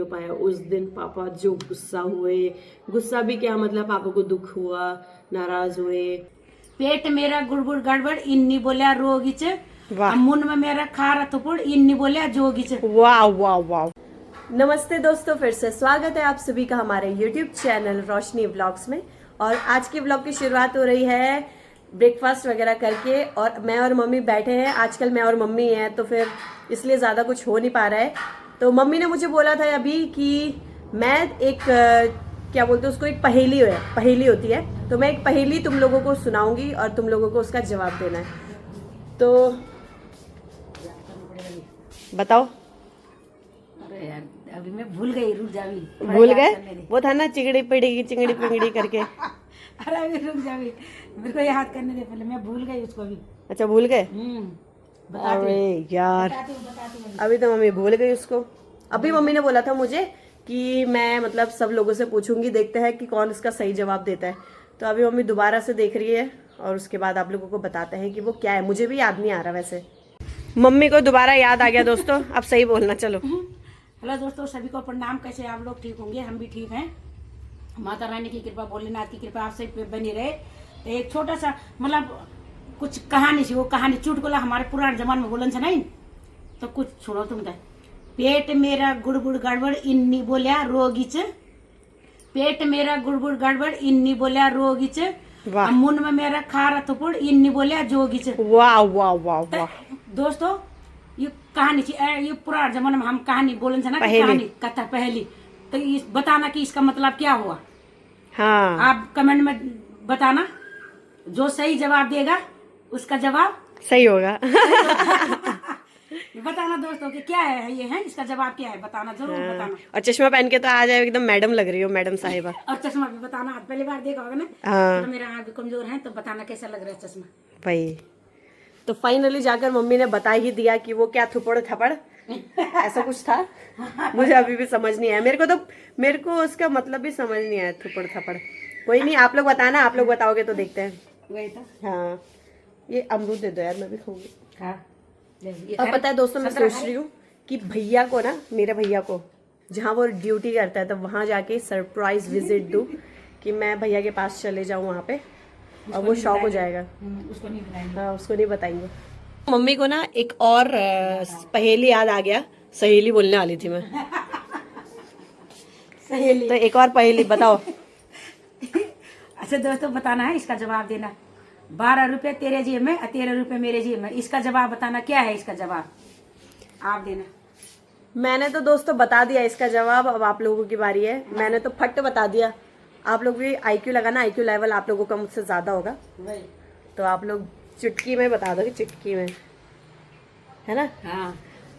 पाया। उस दिन पापा जो गुस्सा हुए, गुस्सा भी क्या मतलब पापा को दुख हुआ, नाराज हुए। पेट मेरा गुड़गुड़ गड़बड़ इन्नी बोलिया रोगीच, मुन में मेरा खारा थुपुड़ इन्नी बोलिया जोगीच। वाह वाह वाह। नमस्ते दोस्तों, फिर से स्वागत है आप सभी का हमारे YouTube चैनल रोशनी व्लॉग्स में। और आज के व्लॉग की शुरुआत हो रही है ब्रेकफास्ट वगैरह करके, और मैं और मम्मी बैठे हैं। आजकल मैं और मम्मी हैं तो फिर इसलिए ज़्यादा कुछ हो नहीं पा रहा है। तो मम्मी ने मुझे बोला था अभी कि मैं एक क्या बोलते हैं उसको, एक पहेली होती है, तो मैं एक पहेली तुम लोगों को सुनाऊंगी और तुम लोगों को उसका जवाब देना है। तो बताओ। अरे यार अभी मैं भूल गई, रुक जा अभी। भूल गए? वो था ना चिंगड़ी पिंगड़ी करके। अरे अभी रुक जा अभी, मेरे को याद करने दे पहले, मैं भूल गई उसको अभी। अच्छा भूल गए? अरे यार बताती हूँ। अभी तो मम्मी भूल गई उसको। अभी मम्मी ने बोला था मुझे कि मैं मतलब सब लोगों से पूछूंगी, देखते हैं कि कौन इसका सही जवाब देता है। तो अभी मम्मी दोबारा से देख रही है और उसके बाद आप लोगों को बताते हैं कि वो क्या है। मुझे भी याद नहीं आ रहा वैसे। मम्मी को दोबारा याद आ गया दोस्तों। अब सही बोलना। चलो। हेलो दोस्तों, सभी को प्रणाम। कैसे आप लोग? ठीक होंगे, हम भी ठीक हैं। माता रानी की कृपा, भोलेनाथ की कृपा आप सब पे बनी रहे। तो एक छोटा सा मतलब कुछ कहानी थी, वो कहानी चुटकुला हमारे पुराने जमाने में बोलन से नहीं, तो कुछ सुनो तुम तो। पेट मेरा गुड़गुड़ गड़बड़ इन्नी बोलिया रोगीच, पेट मेरा गुड़गुड़ गड़बड़ इन्नी बोलिया रोगीच, मुन में मेरा खारा थुपुड़ इन्नी बोलिया जोगीच। वाह वाह वाह वाह। दोस्तों ये कहानी थी, ये पुराने जमाने में हम कहानी बोलन से ना, कहानी कथा पहली। तो इस बताना कि इसका मतलब क्या हुआ। हाँ, आप कमेंट में बताना, जो सही जवाब देगा उसका जवाब सही होगा। बताना दोस्तों कि क्या है ये है, इसका जवाब क्या है बताना, जरूर बताना। और चश्मा पहन के तो आ जाए, एकदम मैडम लग रही हो, मैडम साहिबा। और चश्मा भी बताना, आज पहली बार देखा होगा ना। हाँ तो मेरा आँख भी कमजोर है, तो बताना कैसा लग रहा है चश्मा भाई। तो फाइनली जाकर मम्मी ने बता ही दिया कि वो क्या थुपड़ थपड़ ऐसा कुछ था। मुझे अभी भी समझ नहीं आया। मेरे को उसका मतलब भी समझ नहीं आया, थुपड़ थपड़। कोई नहीं, आप लोग बताना, आप लोग बताओगे तो देखते हैं। वही था। हाँ, ये अमरूद दे दो यार, मैं भी खाऊंगी। हाँ। और पता है दोस्तों, मैं सोच रही हूँ कि भैया को ना, मेरे भैया को जहाँ वो ड्यूटी करता है, तो वहाँ जाके सरप्राइज विजिट दूँ कि मैं भैया के पास चले जाऊँ वहाँ पे, और वो शॉक हो जाएगा। उसको नहीं बताएंगे। हाँ, उसको नहीं बताएंगे। मम्मी को ना एक और पहेली याद आ गया। सहेली बोलने वाली थी मैं। सहेली। तो एक और पहेली बताओ। अच्छा दोस्तों, बताना है, इसका जवाब देना। 12 रुपए तेरे जेब में और 13 रुपए मेरे जेब में, इसका जवाब बताना क्या है। इसका जवाब आप देना। मैंने तो दोस्तों बता दिया इसका जवाब, अब आप लोगों की बारी है। मैंने तो फट बता दिया। आप लोग भी IQ लगाना, IQ लेवल आप लोगों का मुझसे ज्यादा होगा, तो आप लोग चुटकी में बता दोगे, चुटकी में, है ना। हाँ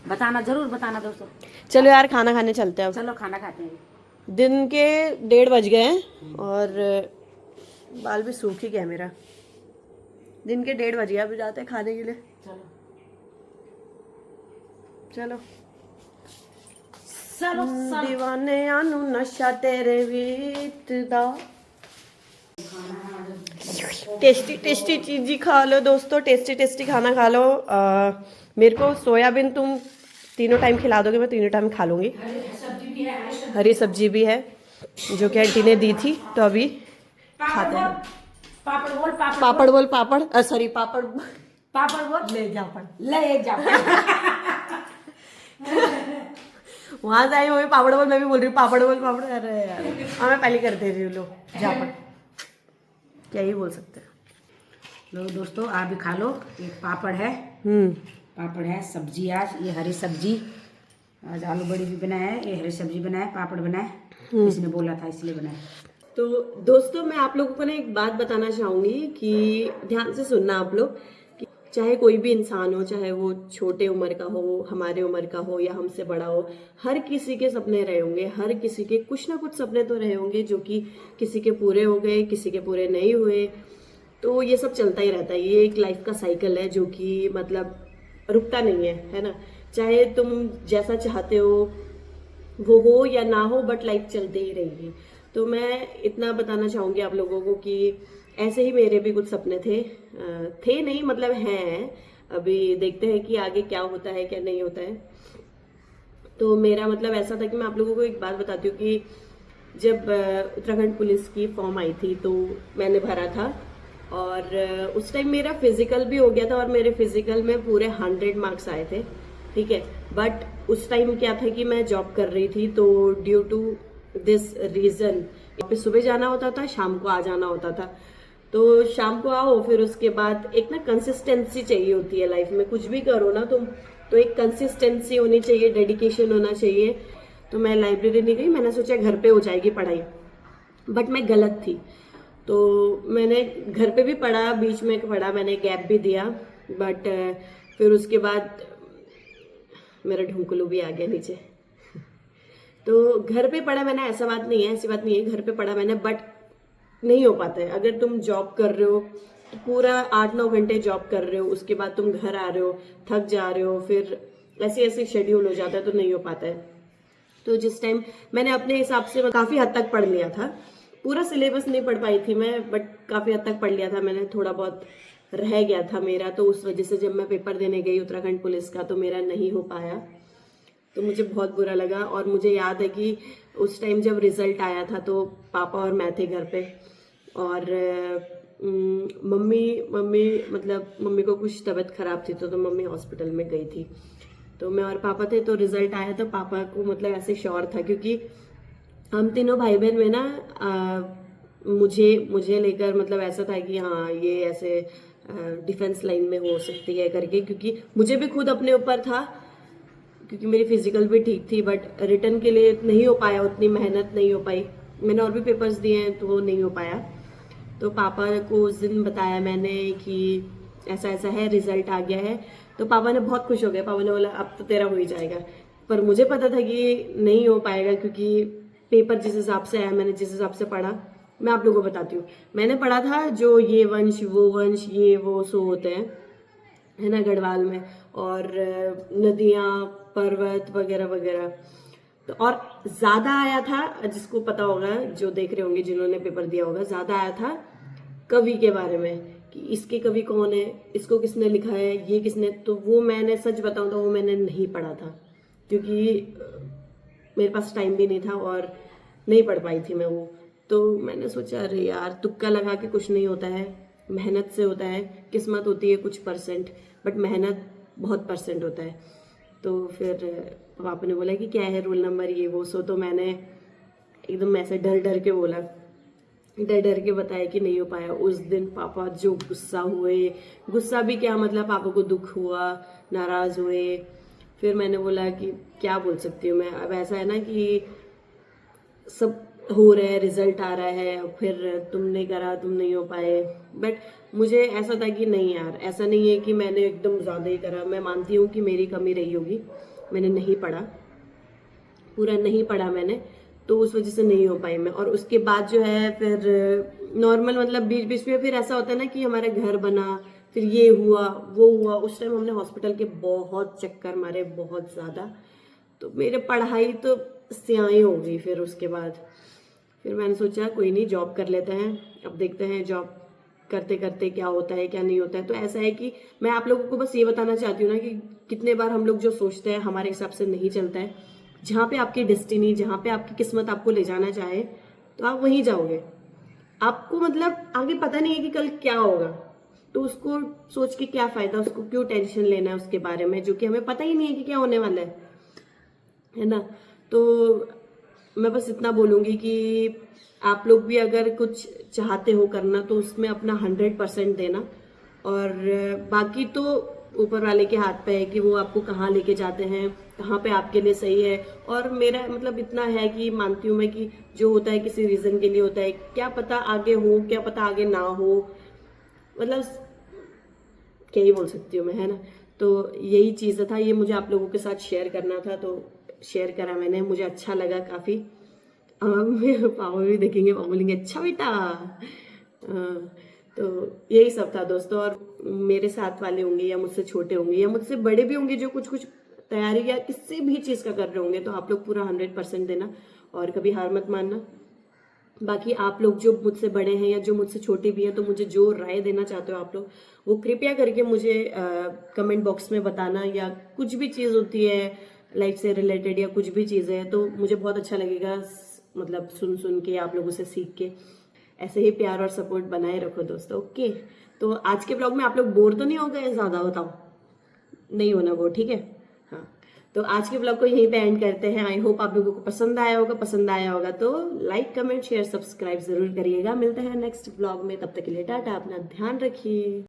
बताना, जरूर बताना दोस्तों। चलो यार, खाना खाने चलते हैं अब। चलो खाना खाते हैं। दिन के 1:30 बज गए हैं और बाल भी सूख ही गया मेरा। दिन के 1:30 बज गया, अभी जाते हैं खाने के लिए। चलो चलो। चलो दीवाने आनू नशा तेरे बीत दा। टेस्टी टेस्टी चीज ही खा लो दोस्तों, टेस्टी टेस्टी खाना खा लो। मेरे को सोयाबीन तुम तीनों टाइम खिला दोगे, मैं तीनों टाइम खा लूंगी। हरी सब्जी भी है जो कि आंटी ने दी थी, तो अभी खाते हैं। पापड़ बोल, पापड़ बोल, पापड़ सॉरी पापड़ पापड़ बोल। ले जा पड़, ले जा। वहां से आई मम्मी पापड़ बोल, मैं भी बोल रही हूँ पापड़ बोल पापड़। अरे यार, हाँ मैं पहले कर दे रही हूँ। लो जा पड़, क्या ही बोल सकते हैं। लो दोस्तों, आप भी खा लो। एक पापड़ है, पापड़ है, सब्जी, आज ये हरी सब्जी, आज आलू बड़ी भी बनाया है, ये हरी सब्जी बनाया है, पापड़ बनाया है, इसने बोला था इसलिए बनाया। तो दोस्तों, मैं आप लोगों को ना एक बात बताना चाहूंगी कि ध्यान से सुनना आप लोग, कि चाहे कोई भी इंसान हो, चाहे वो छोटे उम्र का हो, हमारे उम्र का हो या हमसे बड़ा हो, हर किसी के सपने रहे होंगे, हर किसी के कुछ ना कुछ सपने तो रहे होंगे, जो कि किसी के पूरे हो गए, किसी के पूरे नहीं हुए। तो ये सब चलता ही रहता है, ये एक लाइफ का साइकिल है जो कि मतलब रुकता नहीं है ना। चाहे तुम जैसा चाहते हो वो या ना हो, बट लाइफ चलती ही रहेगी। तो मैं इतना बताना चाहूंगी आप लोगों को कि ऐसे ही मेरे भी कुछ सपने थे नहीं मतलब हैं। अभी देखते हैं कि आगे क्या होता है क्या नहीं होता है। तो मेरा मतलब ऐसा था कि मैं आप लोगों को एक बात बताती हूँ कि जब उत्तराखंड पुलिस की फॉर्म आई थी तो मैंने भरा था, और उस टाइम मेरा फिजिकल भी हो गया था और मेरे फिजिकल में पूरे 100 मार्क्स आए थे, ठीक है। बट उस टाइम क्या था कि मैं जॉब कर रही थी, तो ड्यू टू दिस रीजन पे सुबह जाना होता था, शाम को आ जाना होता था। तो शाम को आओ, फिर उसके बाद एक ना कंसिस्टेंसी चाहिए होती है लाइफ में, कुछ भी करो ना तुम, तो एक कंसिस्टेंसी होनी चाहिए, डेडिकेशन होना चाहिए। तो मैं लाइब्रेरी नहीं गई, मैंने सोचा घर पे हो जाएगी पढ़ाई, बट मैं गलत थी। तो मैंने घर पे भी पढ़ा, बीच में पढ़ा, मैंने गैप भी दिया, बट फिर उसके बाद मेरा ढुंकलू भी आ गया नीचे। तो घर पे पढ़ा मैंने, ऐसा बात नहीं है, ऐसी बात नहीं है, घर पे पढ़ा मैंने, बट नहीं हो पाता है। अगर तुम जॉब कर रहे हो तो पूरा 8-9 घंटे जॉब कर रहे हो, उसके बाद तुम घर आ रहे हो, थक जा रहे हो, फिर ऐसे ऐसे शेड्यूल हो जाता है, तो नहीं हो पाता है। तो जिस टाइम मैंने अपने हिसाब से काफी हद तक पढ़ लिया था, पूरा सिलेबस नहीं पढ़ पाई थी मैं, बट काफी हद तक पढ़ लिया था मैंने, थोड़ा बहुत रह गया था मेरा। तो उस वजह से जब मैं पेपर देने गई उत्तराखंड पुलिस का तो मेरा नहीं हो पाया, तो मुझे बहुत बुरा लगा। और मुझे याद है कि उस टाइम जब रिजल्ट आया था तो पापा और मैं थे घर पे, और मम्मी मम्मी मतलब मम्मी को कुछ तबीयत खराब थी, तो मम्मी हॉस्पिटल में गई थी। तो मैं और पापा थे, तो रिजल्ट आया तो पापा को मतलब ऐसे श्योर था, क्योंकि हम तीनों भाई बहन में ना मुझे मुझे लेकर मतलब ऐसा था कि हाँ ये ऐसे डिफेंस लाइन में हो सकती है करके, क्योंकि मुझे भी खुद अपने ऊपर था, क्योंकि मेरी फिजिकल भी ठीक थी, बट रिटर्न के लिए नहीं हो पाया, उतनी मेहनत नहीं हो पाई। मैंने और भी पेपर्स दिए हैं तो वो नहीं हो पाया। तो पापा को उस दिन बताया मैंने कि ऐसा ऐसा है, रिजल्ट आ गया है। तो पापा ने बहुत खुश हो गए, पापा ने बोला अब तो तेरा हो ही जाएगा। पर मुझे पता था कि नहीं हो पाएगा, क्योंकि पेपर जिस हिसाब से आया, मैंने जिस हिसाब से पढ़ा, मैं आप लोगों को बताती हूँ। मैंने पढ़ा था जो ये वंश वो वंश ये वो सो होते हैं, है ना, गढ़वाल में, और नदियाँ पर्वत वगैरह वगैरह। तो और ज्यादा आया था, जिसको पता होगा, जो देख रहे होंगे जिन्होंने पेपर दिया होगा, ज्यादा आया था कवि के बारे में, कि इसके कवि कौन है, इसको किसने लिखा है, ये किसने। तो वो मैंने सच बताऊं तो वो मैंने नहीं पढ़ा था, क्योंकि मेरे पास टाइम भी नहीं था और नहीं पढ़ पाई थी मैं वो। तो मैंने सोचा अरे यार, तुक्का लगा के कुछ नहीं होता है, मेहनत से होता है, किस्मत होती है कुछ परसेंट, बट मेहनत बहुत परसेंट होता है। तो फिर पापा ने बोला कि क्या है रोल नंबर ये वो सो, तो मैंने एकदम ऐसे डर डर के बोला, डर डर के बताया कि नहीं हो पाया। उस दिन पापा जो गुस्सा हुए, गुस्सा भी क्या मतलब, पापा को दुख हुआ, नाराज हुए। फिर मैंने बोला कि क्या बोल सकती हूँ मैं, अब ऐसा है ना कि सब हो रहा है, रिजल्ट आ रहा है, फिर तुमने करा, तुम नहीं हो पाए। बट मुझे ऐसा था कि नहीं यार, ऐसा नहीं है कि मैंने एकदम ज्यादा ही करा, मैं मानती हूँ कि मेरी कमी रही होगी, मैंने नहीं पढ़ा, पूरा नहीं पढ़ा मैंने, तो उस वजह से नहीं हो पाई मैं। और उसके बाद जो है फिर नॉर्मल मतलब बीच बीच में फिर ऐसा होता है ना कि हमारा घर बना, फिर ये हुआ वो हुआ। उस टाइम हमने हॉस्पिटल के बहुत चक्कर मारे, बहुत ज्यादा। तो मेरे पढ़ाई तो स्याही हो गई। फिर उसके बाद फिर मैंने सोचा कोई नहीं, जॉब कर लेते हैं, अब देखते हैं जॉब करते करते क्या होता है क्या नहीं होता है। तो ऐसा है कि मैं आप लोगों को बस ये बताना चाहती हूँ ना कि कितने बार हम लोग जो सोचते हैं हमारे हिसाब से नहीं चलता है। जहाँ पे आपकी डेस्टिनी, जहाँ पे आपकी किस्मत आपको ले जाना चाहे, तो आप वहीं जाओगे। आपको मतलब आगे पता नहीं है कि कल क्या होगा, तो उसको सोच के क्या फायदा, उसको क्यों टेंशन लेना है उसके बारे में, जो कि हमें पता ही नहीं है कि क्या होने वाला है ना। तो मैं बस इतना बोलूंगी कि आप लोग भी अगर कुछ चाहते हो करना तो उसमें अपना 100% देना, और बाकी तो ऊपर वाले के हाथ पे है कि वो आपको कहाँ लेके जाते हैं, कहाँ पे आपके लिए सही है। और मेरा मतलब इतना है कि मानती हूँ मैं कि जो होता है किसी रीजन के लिए होता है, क्या पता आगे हो, क्या पता आगे ना हो, मतलब क्या ही बोल सकती हूँ मैं, है ना। तो यही चीज़ था, ये मुझे आप लोगों के साथ शेयर करना था, तो शेयर करा मैंने, मुझे अच्छा लगा काफ़ी। पापा भी देखेंगे, पापा बोलेंगे अच्छा बेटा। तो यही सब था दोस्तों। और मेरे साथ वाले होंगे या मुझसे छोटे होंगे या मुझसे बड़े भी होंगे जो कुछ कुछ तैयारी या किसी भी चीज़ का कर रहे होंगे, तो आप लोग पूरा 100% देना और कभी हार मत मानना। बाकी आप लोग जो मुझसे बड़े हैं या जो मुझसे छोटे भी हैं, तो मुझे जो राय देना चाहते हो आप लोग, वो कृपया करके मुझे कमेंट बॉक्स में बताना, या कुछ भी चीज़ होती है लाइफ से रिलेटेड या कुछ भी चीज़ें हैं तो मुझे बहुत अच्छा लगेगा, मतलब सुन के आप लोगों से सीख के। ऐसे ही प्यार और सपोर्ट बनाए रखो दोस्तों। ओके, तो आज के ब्लॉग में आप लोग बोर तो नहीं हो गए ज़्यादा? बताओ, नहीं होना वो, ठीक है। हाँ, तो आज के ब्लॉग को यहीं पे एंड करते हैं। आई होप आप लोगों को पसंद आया होगा तो लाइक कमेंट शेयर सब्सक्राइब जरूर करिएगा। मिलते हैं नेक्स्ट ब्लॉग में, तब तक के लिए टाटा, अपना ध्यान रखिए।